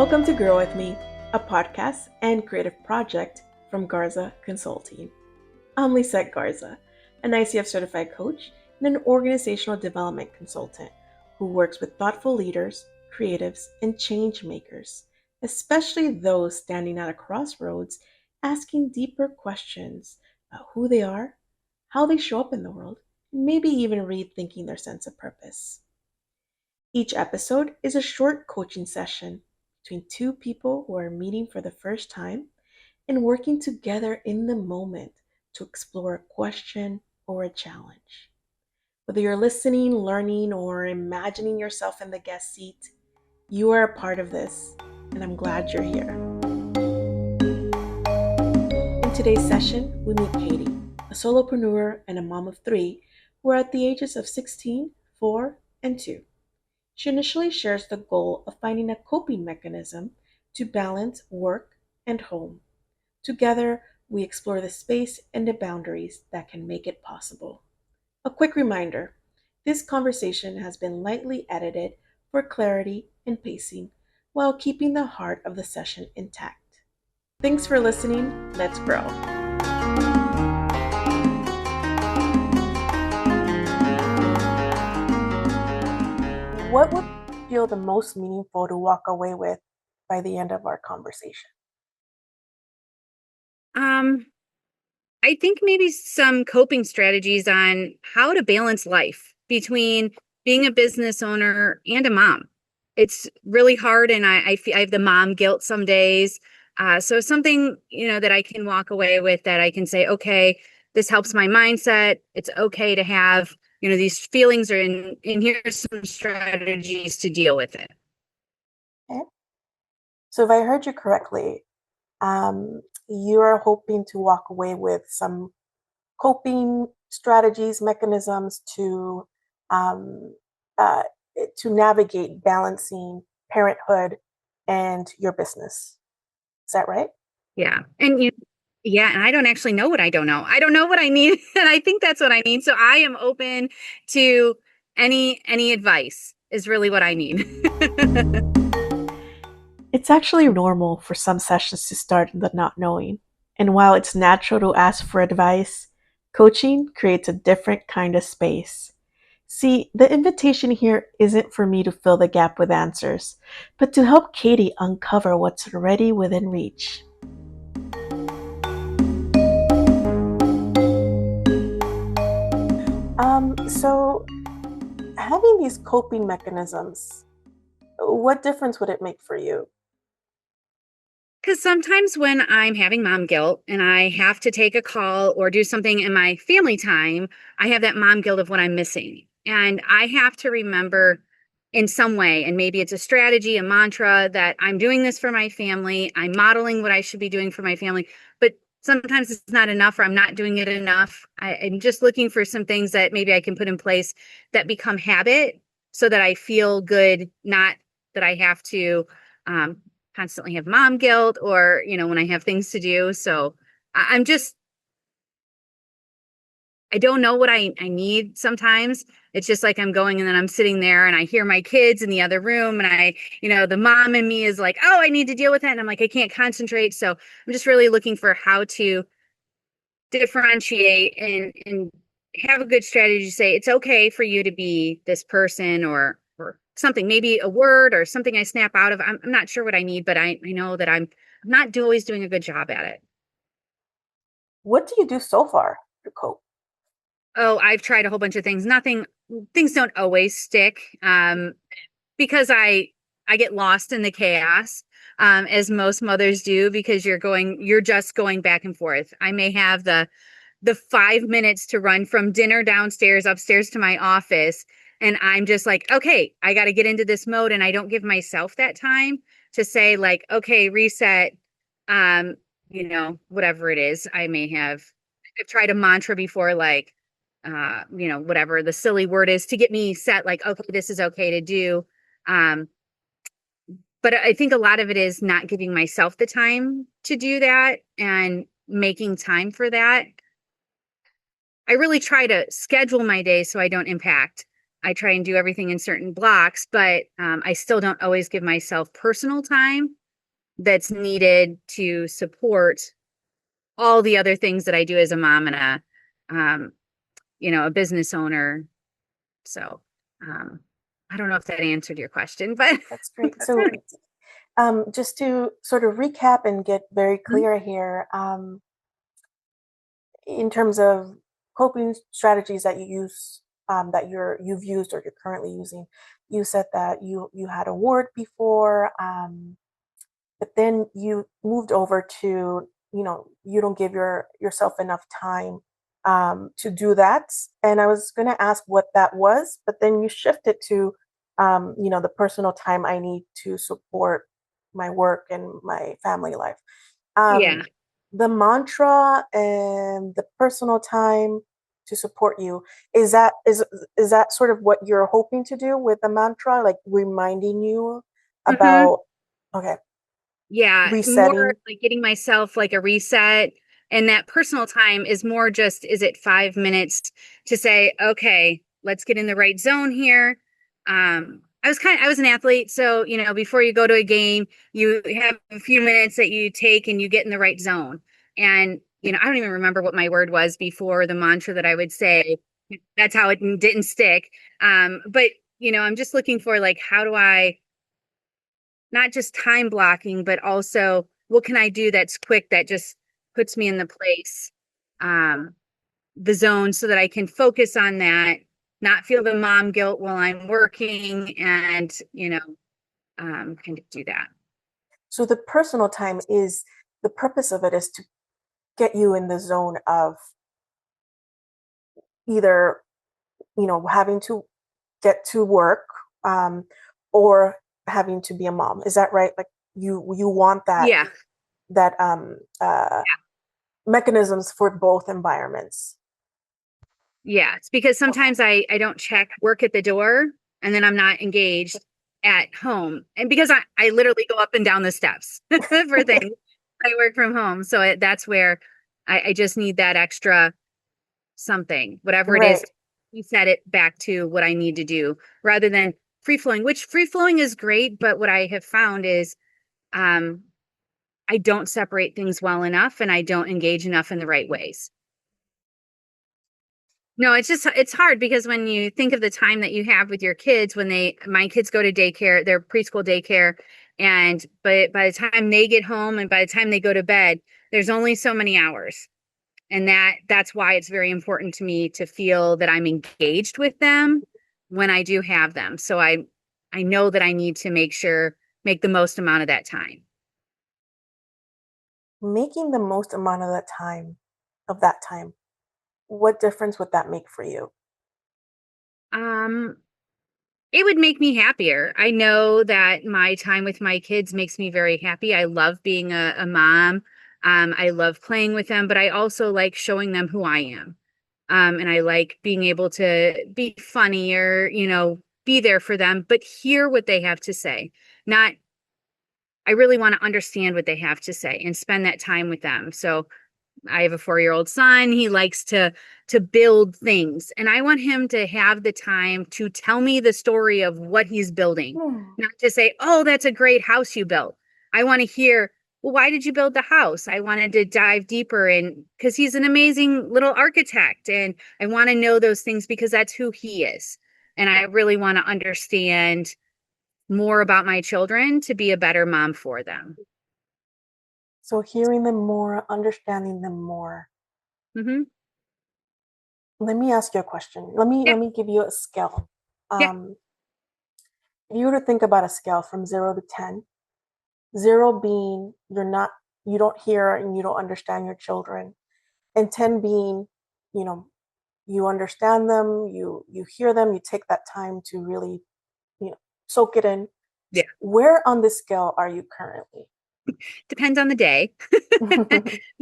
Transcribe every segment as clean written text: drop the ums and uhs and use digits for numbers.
Welcome to Grow With Me, a podcast and creative project from Garza Consulting. I'm Lisette Garza, an ICF certified coach and an organizational development consultant who works with thoughtful leaders, creatives, and change makers, especially those standing at a crossroads asking deeper questions about who they are, how they show up in the world, and maybe even rethinking their sense of purpose. Each episode is a short coaching session between two people who are meeting for the first time and working together in the moment to explore a question or a challenge. Whether you're listening, learning, or imagining yourself in the guest seat, you are a part of this, and I'm glad you're here. In today's session, we meet Katie, a solopreneur and a mom of three who are at the ages of 16, 4, and 2. She initially shares the goal of finding a coping mechanism to balance work and home. Together, we explore the space and the boundaries that can make it possible. A quick reminder, this conversation has been lightly edited for clarity and pacing while keeping the heart of the session intact. Thanks for listening. Let's grow. What would feel the most meaningful to walk away with by the end of our conversation? I think maybe some coping strategies on how to balance life between being a business owner and a mom. It's really hard, and I feel I have the mom guilt some days. So something that I can walk away with that I can say, okay, this helps my mindset. It's okay to have these feelings, are in here's some strategies to deal with it. Okay. So if I heard you correctly, you're hoping to walk away with some coping strategies, mechanisms um, uh, to navigate balancing parenthood and your business. Is that right? Yeah. Yeah, and I don't actually know what I don't know. I don't know what I need, and I think that's what I need. So I am open to any advice is really what I need. It's actually normal for some sessions to start in the not knowing. And while it's natural to ask for advice, coaching creates a different kind of space. See, the invitation here isn't for me to fill the gap with answers, but to help Katie uncover what's already within reach. So having these coping mechanisms, what difference would it make for you? Because sometimes when I'm having mom guilt and I have to take a call or do something in my family time, I have that mom guilt of what I'm missing. And I have to remember in some way, and maybe it's a strategy, a mantra, that I'm doing this for my family. I'm modeling what I should be doing for my family. But sometimes it's not enough, or I'm not doing it enough. I'm just looking for some things that maybe I can put in place that become habit so that I feel good, not that I have to um, constantly have mom guilt, or when I have things to do. So I'm just, I don't know what I need sometimes. It's just like I'm going, and then I'm sitting there and I hear my kids in the other room, and the mom in me is like, oh, I need to deal with it, and I'm like, I can't concentrate. So I'm just really looking for how to differentiate and have a good strategy to say it's okay for you to be this person, or something, maybe a word or something I snap out of. I'm not sure what I need, but I know that I'm not always doing a good job at it. What do you do so far to cope? Oh, I've tried a whole bunch of things. Things don't always stick, because I get lost in the chaos, as most mothers do, because you're just going back and forth. I may have the 5 minutes to run from dinner downstairs upstairs to my office, and I'm just like, okay, I got to get into this mode, and I don't give myself that time to say, like, okay, reset. um Whatever it is, I've tried a mantra before, like, whatever the silly word is to get me set, like, okay, this is okay to do. um but I think a lot of it is not giving myself the time to do that and making time for that. I really try to schedule my day so I don't impact I try and do everything in certain blocks, but I still don't always give myself personal time that's needed to support all the other things that I do as a mom and um, a business owner. So, um, I don't know if that answered your question, but That's great. So, just to sort of recap and get very clear here, in terms of coping strategies that you use, you've used or you're currently using, you said that you had a ward before, but then you moved over to, you don't give yourself enough time to do that. And I was going to ask what that was, but then you shifted to, the personal time I need to support my work and my family life. yeah. um, the mantra and the personal time to support you, is that sort of what you're hoping to do with the mantra, like reminding you hmm about, okay, Yeah, more resetting? like getting myself like a reset. And that personal time is more just, is it 5 minutes to say, okay, let's get in the right zone here. I was an athlete. So, before you go to a game, you have a few minutes that you take and you get in the right zone. And, I don't even remember what my word was before the mantra that I would say. That's how it didn't stick. But, I'm just looking for like, how do I not just time blocking, but also what can I do that's quick that just puts me in the place, um, the zone so that I can focus on that, not feel the mom guilt while I'm working and, kind of do that. So the personal time is, the purpose of it is to get you in the zone of either, having to get to work, um, or having to be a mom. Is that right? Like you want Yeah. that mechanisms for both environments. Yeah. It's because Okay. sometimes I don't check work at the door and then I'm not engaged at home. And because I literally go up and down the steps for things. I work from home. So that's where I just need that extra something, whatever it is, Right. we set it back to what I need to do rather than free flowing, which free flowing is great. But what I have found is um, I don't separate things well enough and I don't engage enough in the right ways. No, it's hard because when you think of the time that you have with your kids, my kids go to daycare, they're preschool daycare, and but by the time they get home and by the time they go to bed, there's only so many hours. And that's why it's very important to me to feel that I'm engaged with them when I do have them. So I know that I need to make the most amount of that time. Making the most amount of that time, what difference would that make for you? Um it would make me happier. I know that my time with my kids makes me very happy. I love being a mom. I love playing with them, but I also like showing them who I am. And I like being able to be funny or, be there for them, but hear what they have to say. Not, I really want to understand what they have to say and spend that time with them. So I have a 4-year-old son. He likes to build things, and I want him to have the time to tell me the story of what he's building, Hmm. not to say, "Oh, that's a great house you built." I want to hear, "Well, why did you build the house?" I wanted to dive deeper in because he's an amazing little architect, and I want to know those things because that's who he is. And I really want to understand more about my children to be a better mom for them. So hearing them more, understanding them more. Hmm. Let me ask you a question. Yeah, Let me give you a scale. yeah, Um, if you were to think about a scale from 0 to 10, 0 being you don't hear and you don't understand your children, and 10 being, you know, you understand them, you hear them, you take that time to really, soak it in. yeah. Where on this scale are you currently? Depends on the day.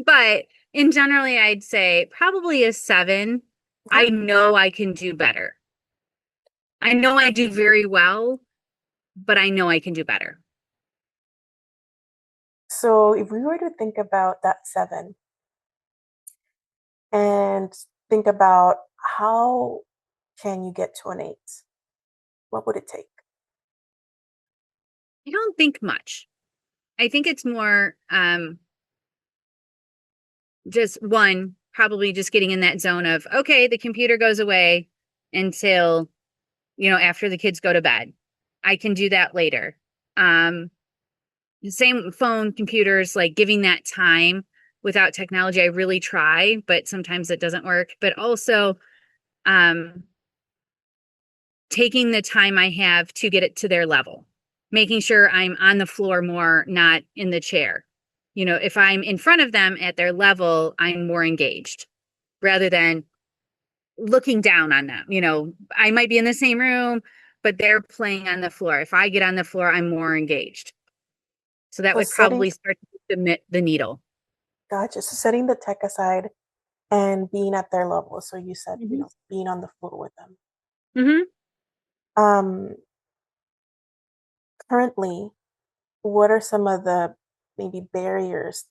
But in generally, I'd say probably a 7. Okay. I know I can do better. I know I do very well, but I know I can do better. So if we were to think about that 7 and think about how can you get to an 8? What would it take? I don't think much. I think it's more just one, probably just getting in that zone of, okay, the computer goes away until, after the kids go to bed. I can do that later. Um, Same phone, computers, like giving that time without technology. I really try, but sometimes it doesn't work. But also, um, taking the time I have to get it to their level, making sure I'm on the floor more, not in the chair. If I'm in front of them at their level, I'm more engaged rather than looking down on them. I might be in the same room, but they're playing on the floor. If I get on the floor, I'm more engaged. So that So would setting, probably start to submit the needle. gotcha. So setting the tech aside and being at their level. So you said, Hmm. being on the floor with them. Hmm. Um, Currently, what are some of the maybe barriers?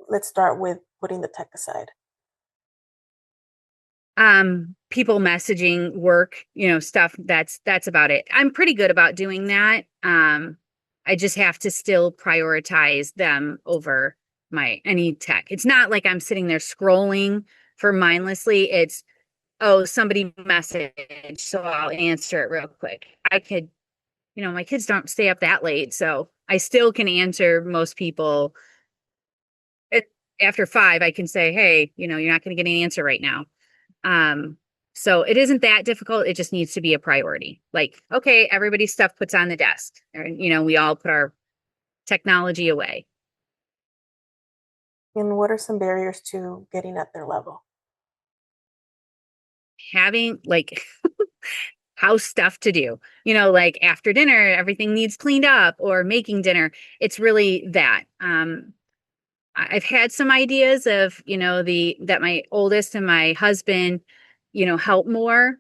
Let's start with putting the tech aside. People messaging work, stuff that's about it. I'm pretty good about doing that. I just have to still prioritize them over my any tech. It's not like I'm sitting there scrolling for mindlessly. It's, oh, somebody messaged, so I'll answer it real quick. My kids don't stay up that late, so I still can answer most people. It, After 5, I can say, hey, you're not going to get an answer right now. Um, so it isn't that difficult. It just needs to be a priority. Like, okay, everybody's stuff puts on the desk. Or, we all put our technology away. And what are some barriers to getting at their level? Having like house stuff to do, like after dinner, everything needs cleaned up, or making dinner. It's really that. I've had some ideas of, that my oldest and my husband, help more.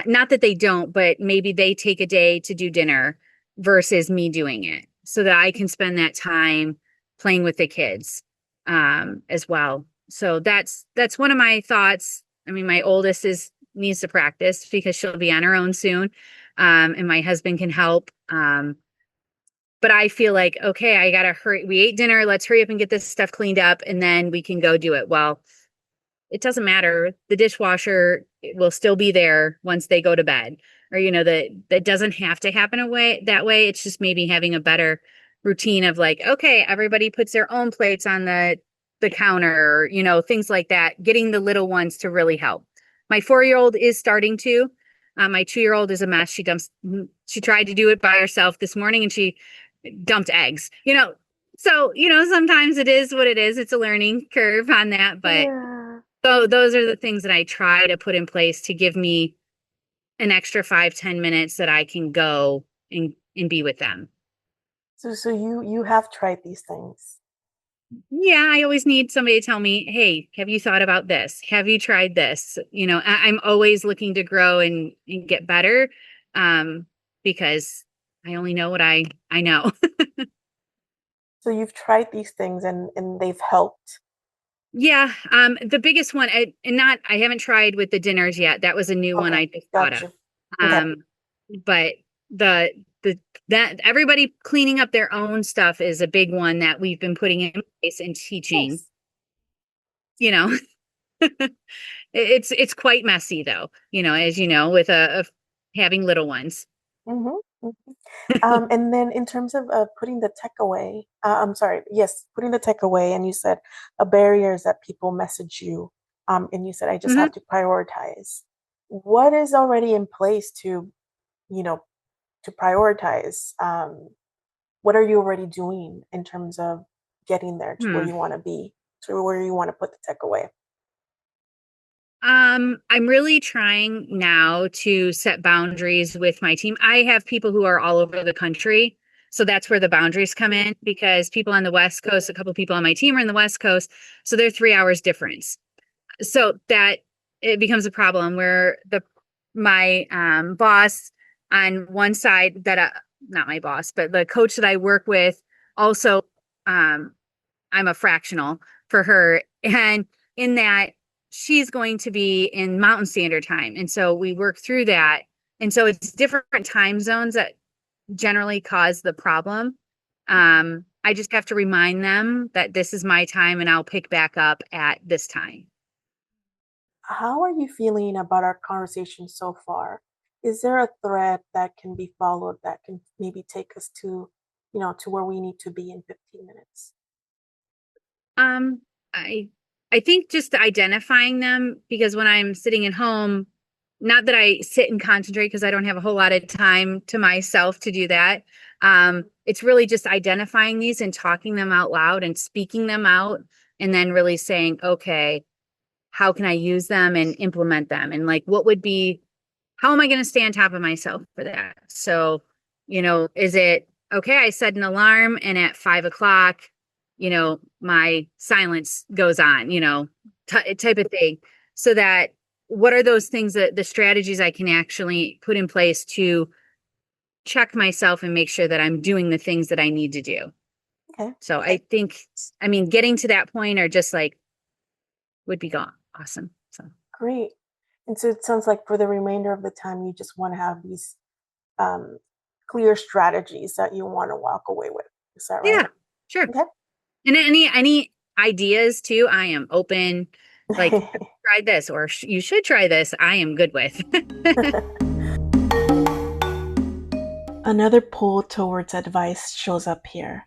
Not that they don't, but maybe they take a day to do dinner versus me doing it so that I can spend that time playing with the kids, as well. So that's one of my thoughts. I mean, my oldest is needs to practice because she'll be on her own soon. And my husband can help. But I feel like, okay, I gotta hurry. We ate dinner. Let's hurry up and get this stuff cleaned up, and then we can go do it. Well, it doesn't matter. The dishwasher will still be there once they go to bed, or that doesn't have to happen away that way. It's just maybe having a better routine of like, okay, everybody puts their own plates on the counter, or, things like that. Getting the little ones to really help. My 4-year-old is starting to. My 2-year-old is a mess. She tried to do it by herself this morning, and she dumped eggs. So sometimes it is what it is. It's a learning curve on that, but Yeah. so those are the things that I try to put in place to give me an extra 5-10 minutes that I can go and be with them. So you have tried these things. Yeah, I always need somebody to tell me, hey, have you thought about this? Have you tried this? I'm always looking to grow and get better, um, because I only know what I know. So you've tried these things and they've helped. Yeah, the biggest one, I haven't tried with the dinners yet. That was a new one Okay, I just thought got of. you. Okay. Um, but the the that everybody cleaning up their own stuff is a big one that we've been putting in place and teaching. Nice. You know, it's quite messy though. As you know, with having little ones. Mm-hmm. And then in terms of putting the tech away, I'm sorry, yes, putting the tech away, and you said a barrier is that people message you, and you said I just Hmm. have to prioritize. What is already in place you know, to prioritize? What are you already doing in terms of getting there to where Hmm. you want to be, to where you want to put the tech away? I'm really trying now to set boundaries with my team. I have people who are all over the country. So that's where the boundaries come in because people on the West Coast, a couple of people on my team are in the West Coast. So they're 3 hours difference. So that it becomes a problem where my boss on one side not my boss, but the coach that I work with also, um, I'm a fractional for her. And in that, she's going to be in Mountain Standard Time. And so we work through that. And so it's different time zones that generally cause the problem. I just have to remind them that this is my time and I'll pick back up at this time. How are you feeling about our conversation so far? Is there a thread that can be followed that can maybe take us to, to where we need to be in 15 minutes? Um, I I think just identifying them, because when I'm sitting at home, not that I sit and concentrate because I don't have a whole lot of time to myself to do that. It's really just identifying these and talking them out loud and speaking them out, and then really saying, okay, how can I use them and implement them? And like, what would be, how am I going to stay on top of myself for that? So, is it okay? I set an alarm and at 5 o'clock, my silence goes on, type of thing. So that, what are those things, that the strategies I can actually put in place to check myself and make sure that I'm doing the things that I need to do? Okay, So I think, I mean, getting to that point or just like would be gone. Awesome. So, great. And so it sounds like for the remainder of the time, you just want to have these um, clear strategies that you want to walk away with. Is that right? yeah, sure. Okay. And any ideas too, I am open. Like, try this or you should try this. I am good with. Another pull towards advice shows up here.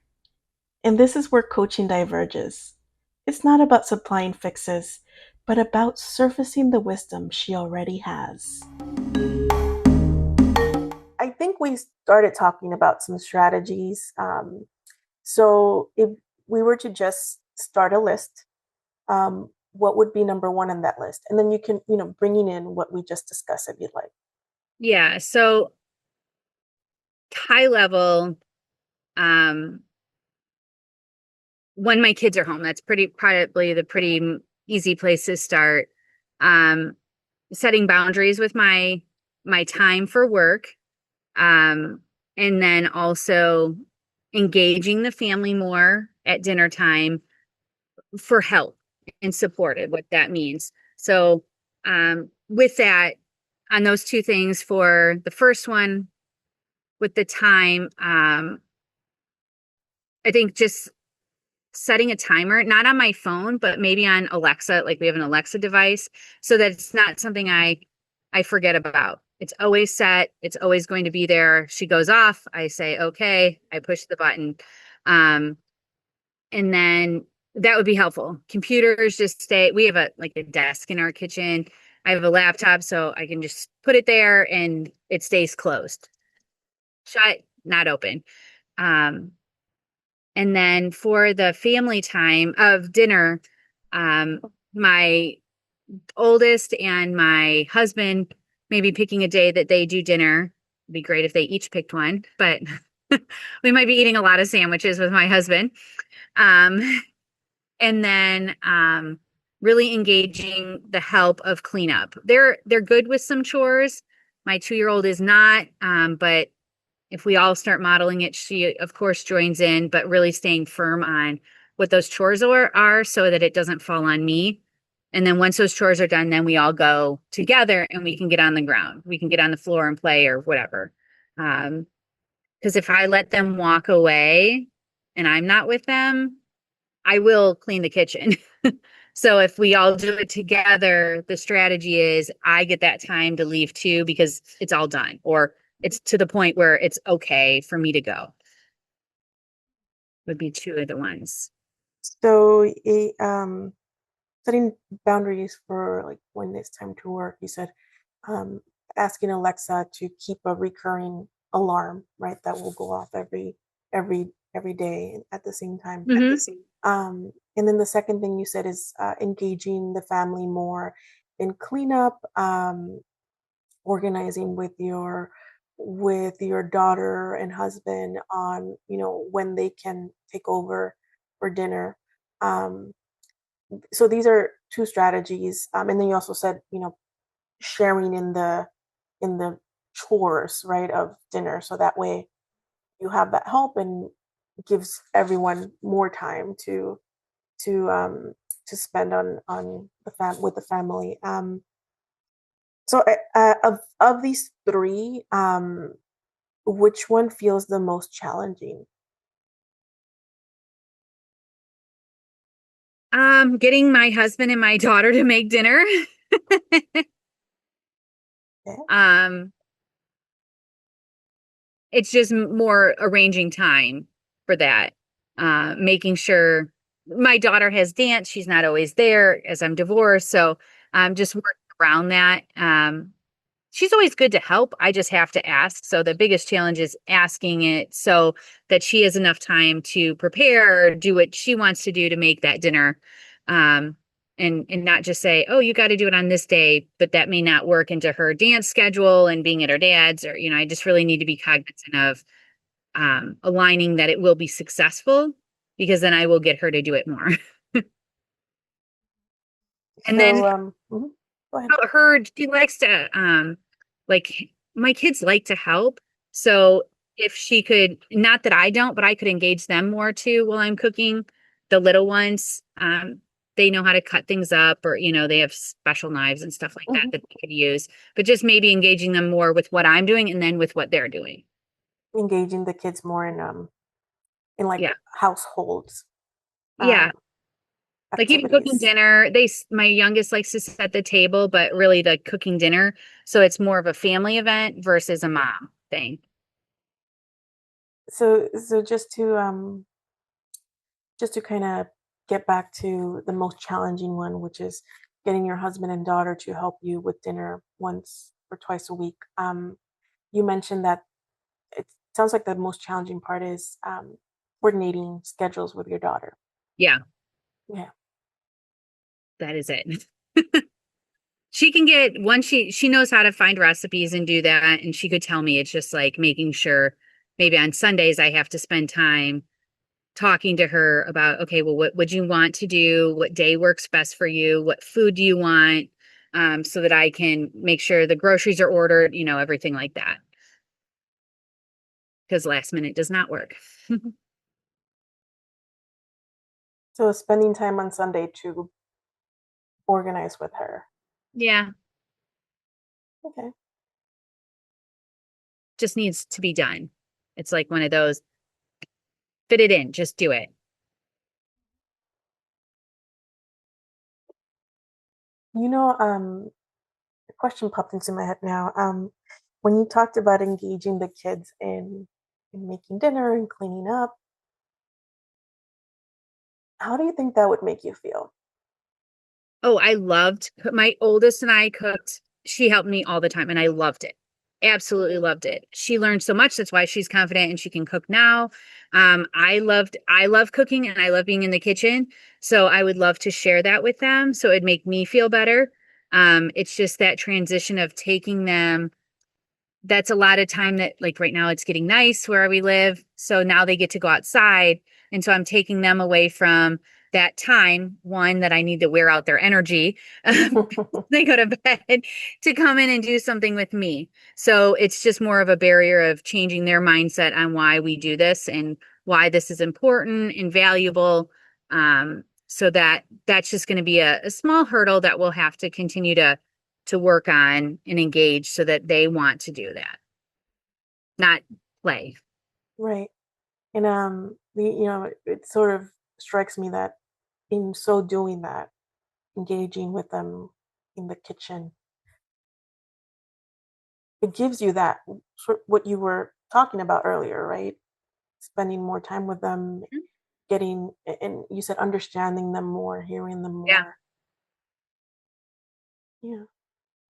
And this is where coaching diverges. It's not about supplying fixes, but about surfacing the wisdom she already has. I think we started talking about some strategies. So if we were to just start a list, what would be number one on that list? And then you can, bringing in what we just discussed if you'd like. Yeah. So high level, um, when my kids are home, that's probably the pretty easy place to start. Um, Setting boundaries with my time for work. Um, and then also engaging the family more at dinner time for help and supported, what that means. So, with that, on those two things, for the first one with the time, I think just setting a timer, not on my phone, but maybe on Alexa, like we have an Alexa device, so that it's not something I forget about. It's always set, it's always going to be there. She goes off, I say okay, I push the button. Um, and then that would be helpful. Computers just stay, we have a desk in our kitchen. I have a laptop, so I can just put it there and it stays closed. Shut, not open. Um, and then for the family time of dinner, my oldest and my husband maybe picking a day that they do dinner. It'd be great if they each picked one, but we might be eating a lot of sandwiches with my husband. Um, and then really engaging the help of cleanup. They're good with some chores. My 2-year old is not, but if we all start modeling it, she of course joins in, but really staying firm on what those chores are so that it doesn't fall on me. And then once those chores are done, then we all go together and we can get on the ground. We can get on the floor and play or whatever. Because if I let them walk away and I'm not with them, I will clean the kitchen. So if we all do it together, the strategy is I get that time to leave too because it's all done, or it's to the point where it's okay for me to go. Would be two of the ones. So, setting boundaries for like when it's time to work. You said um, asking Alexa to keep a recurring alarm, right? That will go off every day at the same time. Hmm. And then the second thing you said is engaging the family more in cleanup, organizing with your daughter and husband on when they can take over for dinner. Um, so these are two strategies, and then you also said sharing in the chores, right, of dinner, so that way you have that help and gives everyone more time to spend on the with the family. So, of these three, which one feels the most challenging? Getting my husband and my daughter to make dinner. Okay. um, it's just more arranging time for that. Making sure my daughter has dance. She's not always there as I'm divorced. So just working around that. She's always good to help. I just have to ask. So the biggest challenge is asking it so that she has enough time to prepare or do what she wants to do to make that dinner. Um, and not just say, oh, you got to do it on this day, but that may not work into her dance schedule and being at her dad's, or, I just really need to be cognizant of aligning that it will be successful, because then I will get her to do it more. And then So, go ahead. she likes to like my kids like to help. So if she could, not that I don't, but I could engage them more too while I'm cooking. The little ones, they know how to cut things up, or they have special knives and stuff like that Mhm. that they could use. But just maybe engaging them more with what I'm doing and then with what they're doing. Engaging the kids more in like Yeah. households Yeah. um Like even cooking activities. dinner, my youngest likes to set the table, but really the cooking dinner. So it's more of a family event versus a mom thing. So just to kind of get back to the most challenging one, which is getting your husband and daughter to help you with dinner once or twice a week. You mentioned that it sounds like the most challenging part is coordinating schedules with your daughter. Yeah, Yeah. that is it. She can get once she knows how to find recipes and do that, and she could tell me. It's just like making sure maybe on Sundays I have to spend time talking to her about, okay, well, what would you want to do? What day works best for you? What food do you want? So that I can make sure the groceries are ordered, everything like that. Because last minute does not work. So spending time on Sunday to organize with her. Yeah, Okay. just needs to be done. It's like one of those, fit it in, just do it. You know, a question popped into my head now. When you talked about engaging the kids in making dinner and cleaning up, how do you think that would make you feel? Oh, I loved my oldest and I cooked. She helped me all the time and I loved it. Absolutely loved it. She learned so much. That's why she's confident and she can cook now. I love cooking and I love being in the kitchen. So I would love to share that with them. So it'd make me feel better. It's just that transition of taking them. That's a lot of time that, like, right now it's getting nice where we live. So now they get to go outside. And so I'm taking them away from that time, one, that I need to wear out their energy. They go to bed to come in and do something with me. So it's just more of a barrier of changing their mindset on why we do this and why this is important and valuable. So that's just going to be a small hurdle that we'll have to continue to work on and engage so that they want to do that, not play. Right. And it sort of strikes me that in so doing that, engaging with them in the kitchen, it gives you that what you were talking about earlier, right? Spending more time with them, getting, and you said understanding them more, hearing them Yeah. more. Yeah.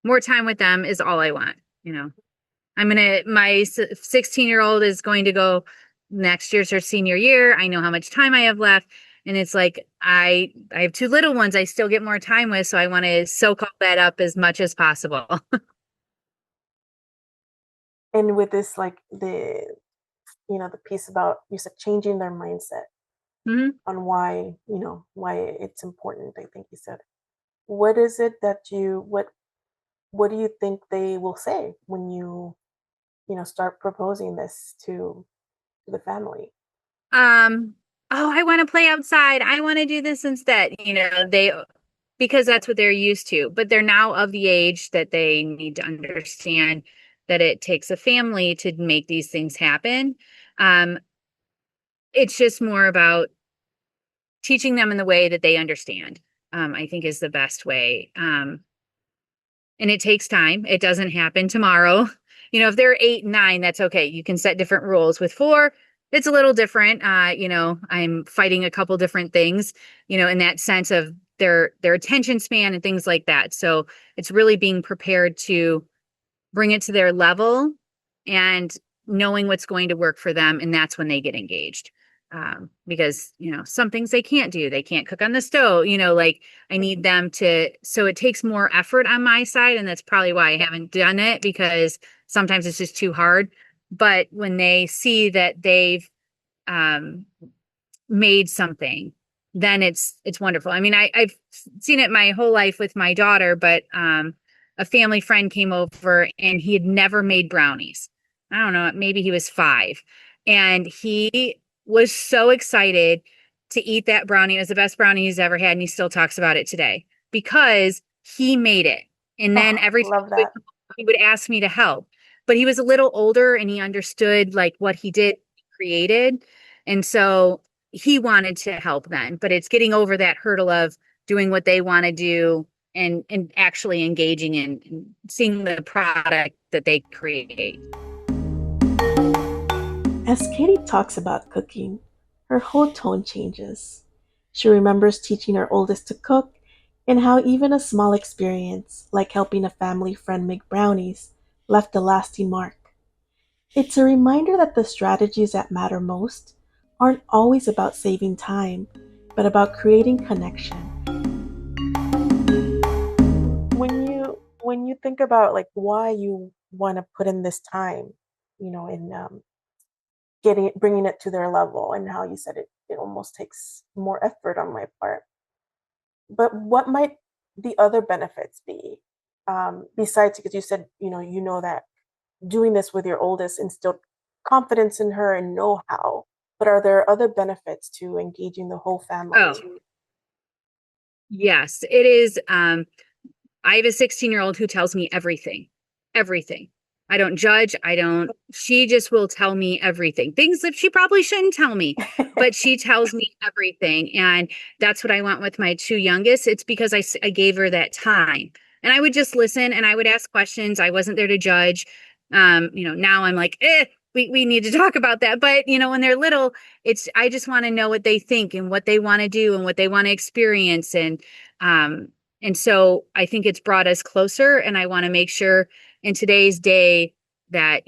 More time with them is all I want. My 16-year-old is going to go, next year's her senior year. I know how much time I have left. And it's like, I have two little ones I still get more time with. So I want to soak all that up as much as possible. And with this, like the piece about you said changing their mindset Hmm. on why it's important. I think you said. What is it that what do you think they will say when you start proposing this to the family? Um, oh, I want to play outside. I want to do this instead. because that's what they're used to. But they're now of the age that they need to understand that it takes a family to make these things happen. Um, it's just more about teaching them in the way that they understand, I think is the best way. And it takes time. It doesn't happen tomorrow. If they're 8 and 9, that's okay. You can set different rules. With 4, it's a little different. I'm fighting a couple different things, in that sense of their attention span and things like that. So it's really being prepared to bring it to their level and knowing what's going to work for them. And that's when they get engaged. Because, some things they can't do. They can't cook on the stove, like I need them to, so it takes more effort on my side. And that's probably why I haven't done it, because sometimes it's just too hard. But when they see that they've um, made something, then it's wonderful. I mean, I've seen it my whole life with my daughter, but a family friend came over and he had never made brownies. I don't know, maybe he was 5. And he was so excited to eat that brownie. It was the best brownie he's ever had. And he still talks about it today because he made it. And then Oh, every time love that. he would ask me to help. But he was a little older and he understood like what he did, created. And so he wanted to help then, but it's getting over that hurdle of doing what they want to do and actually engaging in seeing the product that they create. As Katie talks about cooking, her whole tone changes. She remembers teaching her oldest to cook and how even a small experience, like helping a family friend make brownies, left a lasting mark. It's a reminder that the strategies that matter most aren't always about saving time, but about creating connection. When you think about like why you want to put in this time, in getting bringing it to their level, and how you said it almost takes more effort on my part. But what might the other benefits be, besides, because you said that doing this with your oldest instilled confidence in her and know-how, but are there other benefits to engaging the whole family? Oh, yes, it is. I have a 16-year-old who tells me everything, everything. I don't judge. She just will tell me everything. Things that she probably shouldn't tell me, but she tells me everything. And that's what I want with my 2 youngest. It's because I gave her that time and I would just listen and I would ask questions. I wasn't there to judge. Now I'm like, we need to talk about that. But, when they're little, I just want to know what they think and what they want to do and what they want to experience. Um, and so I think it's brought us closer. And I want to make sure in today's day that,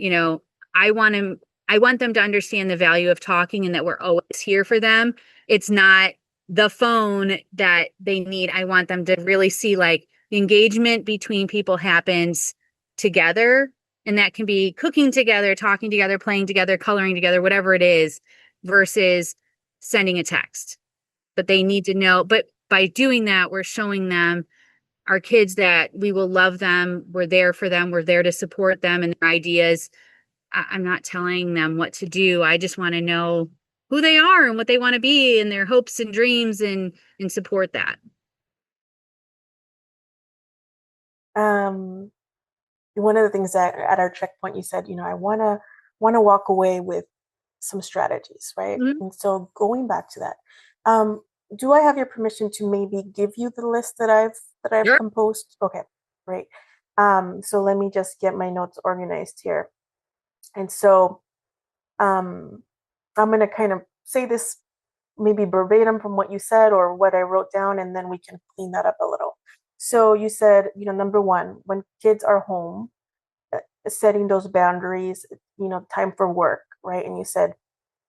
I want to, I want them to understand the value of talking and that we're always here for them. It's not the phone that they need. I want them to really see like the engagement between people happens together. And that can be cooking together, talking together, playing together, coloring together, whatever it is, versus sending a text. But they need to know, but by doing that, we're showing them, our kids, that we will love them. We're there for them. We're there to support them and their ideas. I'm not telling them what to do. I just want to know who they are and what they want to be and their hopes and dreams and support that. um One of the things that at our checkpoint you said, I want to walk away with some strategies, right? Mhm. And so going back to that, um, do I have your permission to maybe give you the list that I've Sure. composed? Okay, great. So let me just get my notes organized here. And so um, I'm gonna kind of say this maybe verbatim from what you said or what I wrote down, and then we can clean that up a little. So you said, number one, when kids are home, setting those boundaries, time for work, right? And you said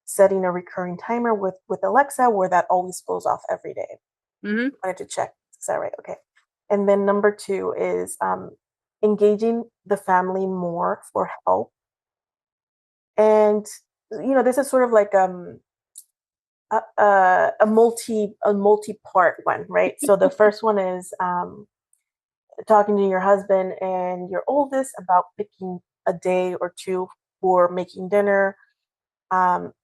setting a recurring timer with Alexa where that always goes off every day. Hmm. Wanted to check. Is that right? Okay. And then number two is engaging the family more for help. And this is sort of like a multi part one, right? So the first one is talking to your husband and your oldest about picking a day or two for making dinner.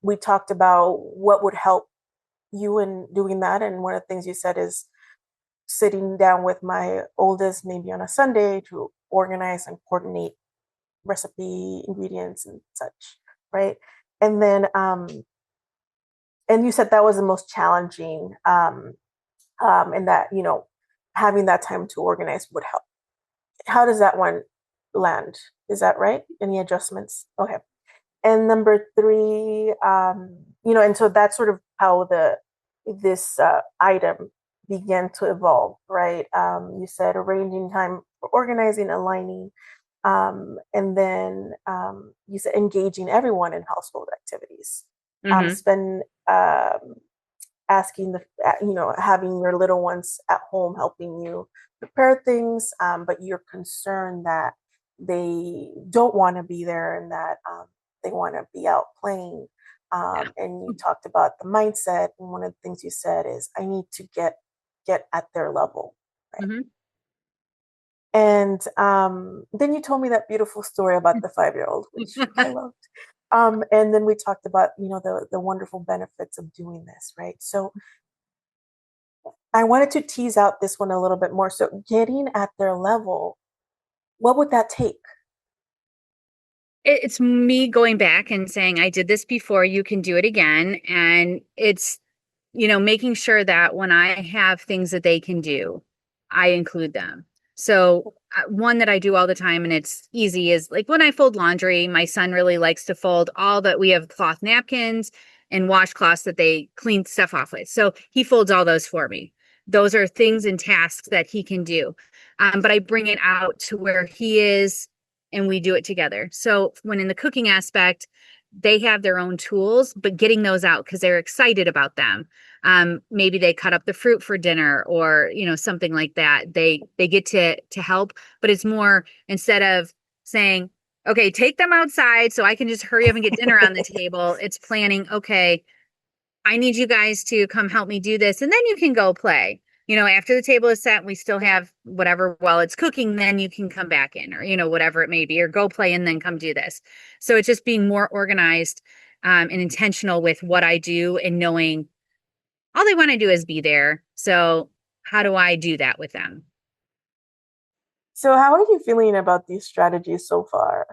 We talked about what would help you in doing that. And one of the things you said is sitting down with my oldest maybe on a Sunday to organize and coordinate recipe ingredients and such, right? And then and you said that was the most challenging, and that having that time to organize would help. How does that one land? Is that right? Any adjustments? Okay. And number three, and so that's sort of how the this item began to evolve, right? You said arranging time for organizing, aligning, and then you said engaging everyone in household activities. Hmm. Spend asking having your little ones at home helping you prepare things, but you're concerned that they don't want to be there and that they want to be out playing. Yeah. And you talked about the mindset, and one of the things you said is, I need to get at their level, right? Hmm. And then you told me that beautiful story about the 5-year-old, which I loved. And then we talked about the wonderful benefits of doing this, right? So I wanted to tease out this one a little bit more. So getting at their level, what would that take? It's me going back and saying, I did this before, you can do it again. And it's, making sure that when I have things that they can do, I include them. So, one that I do all the time and it's easy is like when I fold laundry, my son really likes to fold all that we have cloth napkins and washcloths that they clean stuff off with. So he folds all those for me. Those are things and tasks that he can do. But I bring it out to where he is and we do it together. So when in the cooking aspect, they have their own tools, but getting those out because they're excited about them. Maybe they cut up the fruit for dinner or something like that. They get to help, but it's more instead of saying, okay, take them outside so I can just hurry up and get dinner on the table. It's planning, okay, I need you guys to come help me do this, and then you can go play. After the table is set, we still have whatever while it's cooking, then you can come back in, or, whatever it may be, or go play and then come do this. So it's just being more organized and intentional with what I do and knowing all they want to do is be there. So how do I do that with them? So how are you feeling about these strategies so far?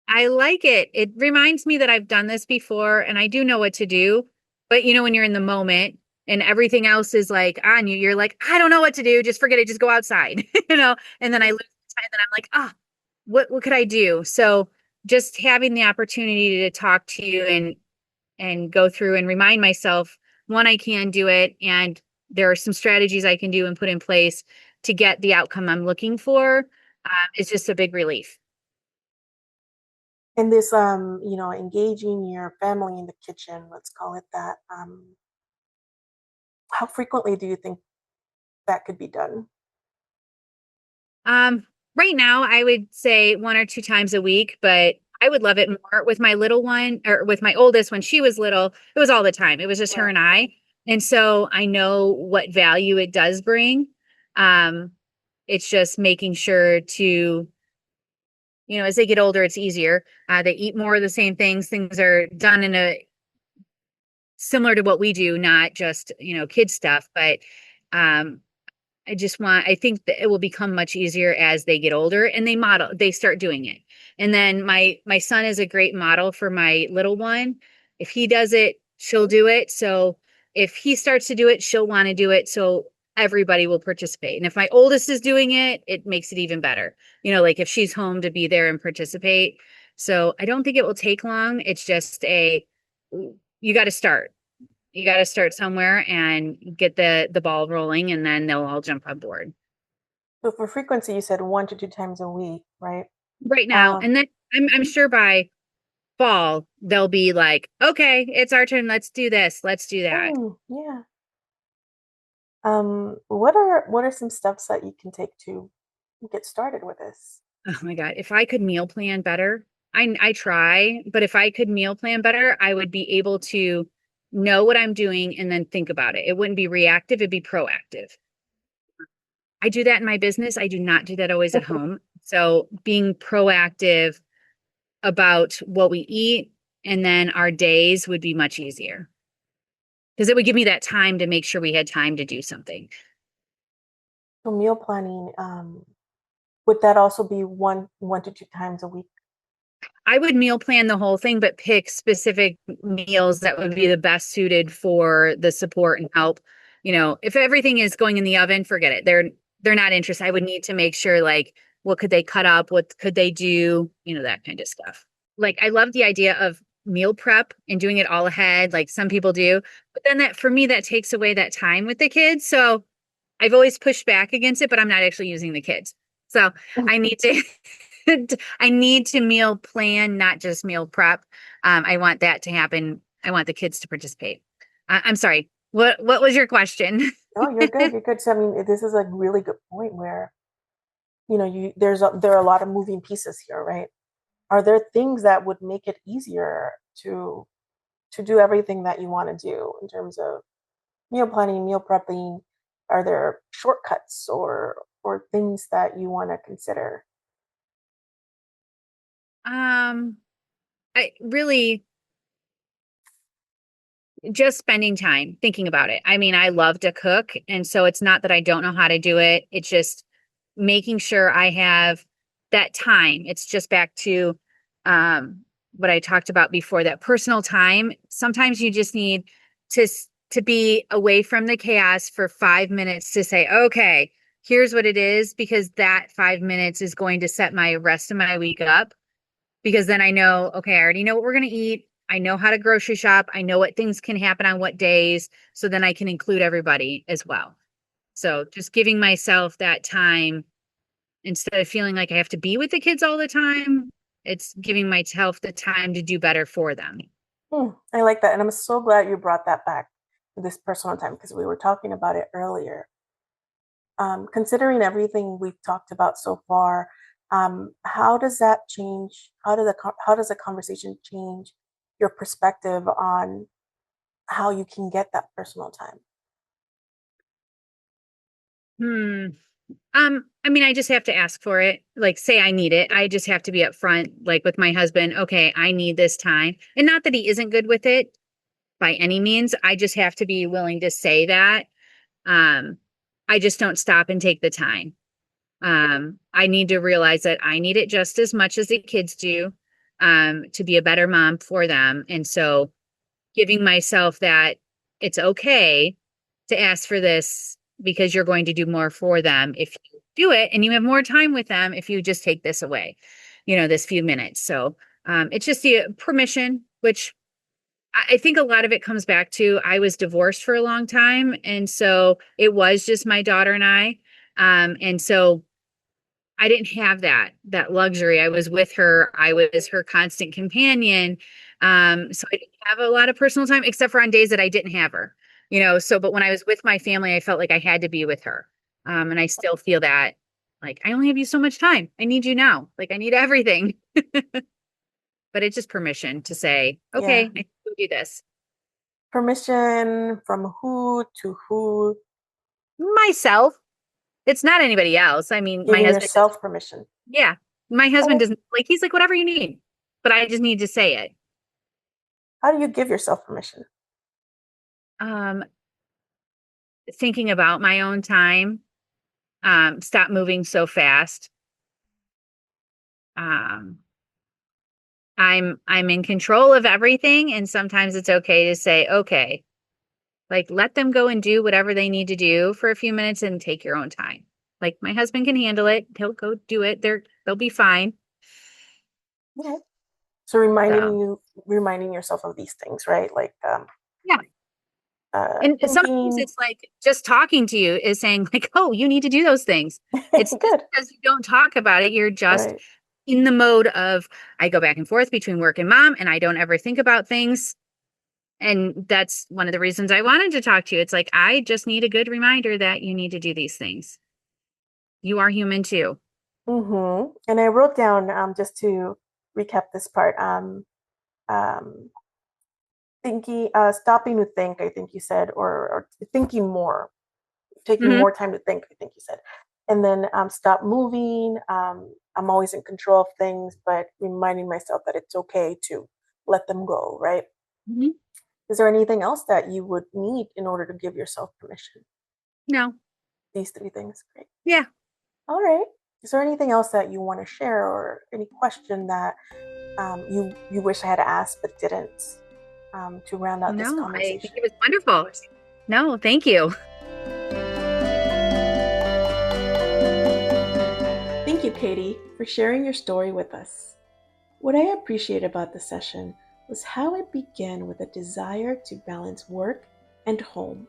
I like it. It reminds me that I've done this before and I do know what to do. But when you're in the moment and everything else is like on you, you're like, I don't know what to do. Just forget it. Just go outside, and then I lose time. And then I'm like, what could I do? So just having the opportunity to talk to you and go through and remind myself, one, I can do it. And there are some strategies I can do and put in place to get the outcome I'm looking for. Is just a big relief. In this, engaging your family in the kitchen, let's call it that. How frequently do you think that could be done? Um, right now, I would say 1 or 2 times a week, but I would love it more with my little one or with my oldest when she was little. It was all the time. It was just her Yeah. and I. And so I know what value it does bring. Um, it's just making sure to, as they get older, it's easier. They eat more of the same things. Things are done in a similar to what we do, not just, kid stuff, but um, I think that it will become much easier as they get older and they start doing it. And then my son is a great model for my little one. If he does it, she'll do it. So if he starts to do it, she'll want to do it. So everybody will participate. And if my oldest is doing it, it makes it even better. Like if she's home to be there and participate. So I don't think it will take long. It's just you got to start. You got to start somewhere and get the ball rolling, and then they'll all jump on board So for frequency, you said 1 to 2 times a week, right? right now. Um, And then I'm sure by fall they'll be like, okay, it's our turn. Let's do this. Let's do that. yeah. What are some steps that you can take to get started with this? Oh my God. If I could meal plan better, I try, but if I could meal plan better, I would be able to know what I'm doing and then think about it. It wouldn't be reactive, it'd be proactive. I do that in my business. I do not do that always at home. So being proactive about what we eat and then our days would be much easier because it would give me that time to make sure we had time to do something. So meal planning, would that also be one to two times a week? I would meal plan the whole thing, but pick specific meals that would be the best suited for the support and help. If everything is going in the oven, forget it. They're not interested. I would need to make sure like what could they cut up, what could they do, that kind of stuff. Like I love the idea of meal prep and doing it all ahead, like some people do. But then that for me, that takes away that time with the kids. So I've always pushed back against it, but I'm not actually using the kids. So I need to I need to meal plan, not just meal prep. I want that to happen. I want the kids to participate. I'm sorry. What was your question? No, you're good. You're good. So I mean, this is a really good point where, there are a lot of moving pieces here, right? Are there things that would make it easier to do everything that you want to do in terms of meal planning, meal prepping? Are there shortcuts or things that you want to consider? Um, I really just spending time thinking about it. I mean, I love to cook, and so it's not that I don't know how to do it. It's just making sure I have that time. It's just back to um what I talked about before, that personal time. Sometimes you just need to be away from the chaos for 5 minutes to say, "Okay, here's what it is," because that 5 minutes is going to set my rest of my week up because then I know, okay, I already know what we're going to eat. I know how to grocery shop. I know what things can happen on what days. So then I can include everybody as well. So just giving myself that time instead of feeling like I have to be with the kids all the time, it's giving myself the time to do better for them. I like that. And I'm so glad you brought that back to this personal time because we were talking about it earlier. Considering everything we've talked about so far, how does that change? How does a conversation change your perspective on how you can get that personal time? Hmm. I mean, I just have to ask for it. Like, say I need it. I just have to be upfront, like with my husband. Okay, I need this time. And not that he isn't good with it by any means. I just have to be willing to say that. Um, I just don't stop and take the time. I need to realize that I need it just as much as the kids do, to be a better mom for them. And so giving myself that it's okay to ask for this because you're going to do more for them if you do it, and you have more time with them if you just take this away, this few minutes. So it's just the permission, which I think a lot of it comes back to I was divorced for a long time. And so it was just my daughter and I. And so I didn't have that luxury. I was with her. I was her constant companion. So I didn't have a lot of personal time except for on days that I didn't have her. So but when I was with my family, I felt like I had to be with her. And I still feel that like I only have you so much time. I need you now. Like I need everything. But it's just permission to say, okay, Yeah. I can do this. Permission from who to who? Myself. It's not anybody else. I mean, my Giving husband doesn't, yourself permission. yeah. My husband Okay. doesn't like he's like, whatever you need. But I just need to say it. How do you give yourself permission? Um, Thinking about my own time, stop moving so fast. Um, I'm in control of everything, and sometimes it's okay to say, okay, like let them go and do whatever they need to do for a few minutes and take your own time. Like my husband can handle it. He'll go do it. They'll be fine. Okay. So So reminding yourself of these things, right? Like yeah. And sometimes thinking. it's like just talking to you is saying like, oh, you need to do those things. It's just Good. because you don't talk about it. You're just Right. in the mode of I go back and forth between work and mom, and I don't ever think about things. And that's one of the reasons I wanted to talk to you. It's like, I just need a good reminder that you need to do these things. You are human too. And I wrote down just to recap this part. Um, Thinking, stopping to think. I think you said, or thinking more, taking Hmm. more time to think. I think you said, and then stop moving. I'm always in control of things, but reminding myself that it's okay to let them go. Right? Hmm. Is there anything else that you would need in order to give yourself permission? No, These three things. Great. Yeah. All right. Is there anything else that you want to share, or any question that you wish I had asked but didn't, to round out this No, I think conversation? it was wonderful. No, thank you. Thank you, Katie, for sharing your story with us. What I appreciate about the session was how it began with a desire to balance work and home,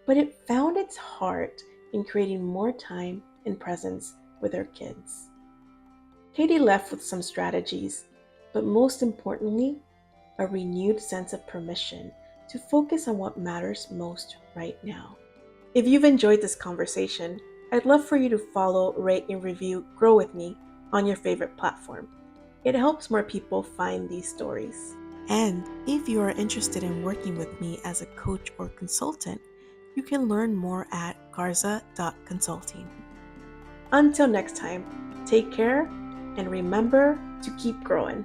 but it found its heart in creating more time and presence with her kids. Katie left with some strategies, but most importantly, a renewed sense of permission to focus on what matters most right now. If you've enjoyed this conversation, I'd love for you to follow, rate, and review Grow With Me on your favorite platform. It helps more people find these stories. And if you are interested in working with me as a coach or consultant, you can learn more at garza.consulting. Until next time, take care and remember to keep growing.